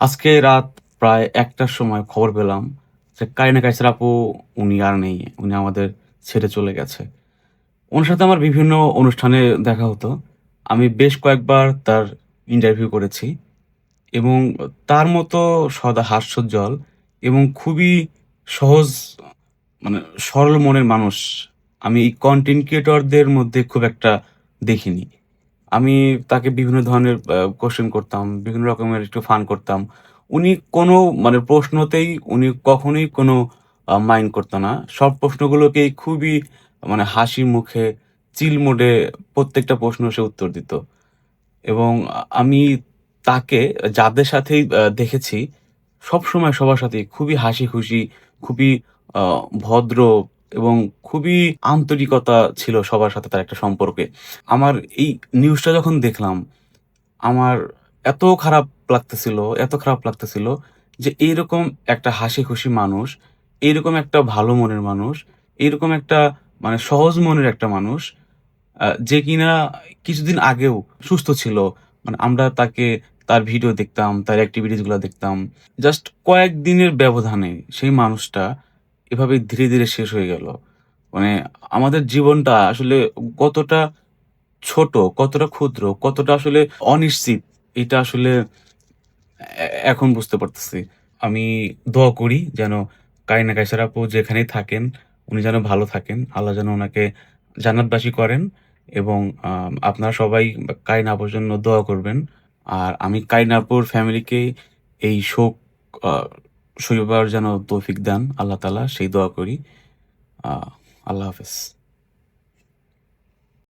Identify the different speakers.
Speaker 1: আজকে রাত প্রায় ১টার সময় খবর পেলাম যে কারিনা কাইসার আপু উনি আর নেই। উনি আমাদের ছেড়ে চলে গেছে। উনার সাথে আমার বিভিন্ন অনুষ্ঠানে দেখা হতো। আমি বেশ কয়েকবার তার ইন্টারভিউ করেছি এবং তার মতো সদা হাস্যোজ্জ্বল এবং খুবই সহজ মানে সরল মনের মানুষ আমি এই কনটেন্ট ক্রিয়েটরদের মধ্যে খুব একটা দেখিনি। আমি তাকে বিভিন্ন ধরনের কোয়েশ্চেন করতাম, বিভিন্ন রকমের একটু ফান করতাম। উনি কোনো প্রশ্নতেই উনি কখনোই কোনো মাইন্ড করত না। সব প্রশ্নগুলোকেই খুবই হাসি মুখে চিল মোডে প্রত্যেকটা প্রশ্ন সে উত্তর দিত। এবং আমি তাকে যাদের সাথেই দেখেছি সবসময় সবার সাথেই খুবই হাসিখুশি, খুবই আ ভদ্র এবং খুবই আন্তরিকতা ছিল সবার সাথে তার একটা সম্পর্কে। আমার এই নিউজটা যখন দেখলাম, আমার এত খারাপ লাগতেছিল যে এইরকম একটা হাসিখুশি মানুষ, এইরকম একটা ভালো মনের মানুষ, এইরকম একটা সহজ মনের একটা মানুষ যে কিনা কিছুদিন আগেও সুস্থ ছিল। আমরা তার ভিডিও দেখতাম, তার এক্টিভিটিস গুলা দেখতাম। জাস্ট কয়েকদিনের ব্যবধানে সেই মানুষটা এভাবে ধীরে, ধীরে শেষ হয়ে গেল। মানে আমাদের জীবনটা আসলে কতটা ছোট, কতটা ক্ষুদ্র, কতটা আসলে অনিশ্চিত এটা আসলে এখন বুঝতে পারতেছি। আমি দোয়া করি যেন কারিনা কাইসার আপু যেখানেই থাকেন, উনি যেন ভালো থাকেন। আল্লাহ যেন উনাকে জান্নাতবাসী করেন এবং আপনারা সবাই কারিনা আপুর জন্য দোয়া করবেন। আর আমি কারিনা আপুর ফ্যামিলিকে এই শোক আ সইবার যেন তৌফিক দেন আল্লাহ তাআলা সেই দোয়া করি। আ আল্লাহ হাফেজ।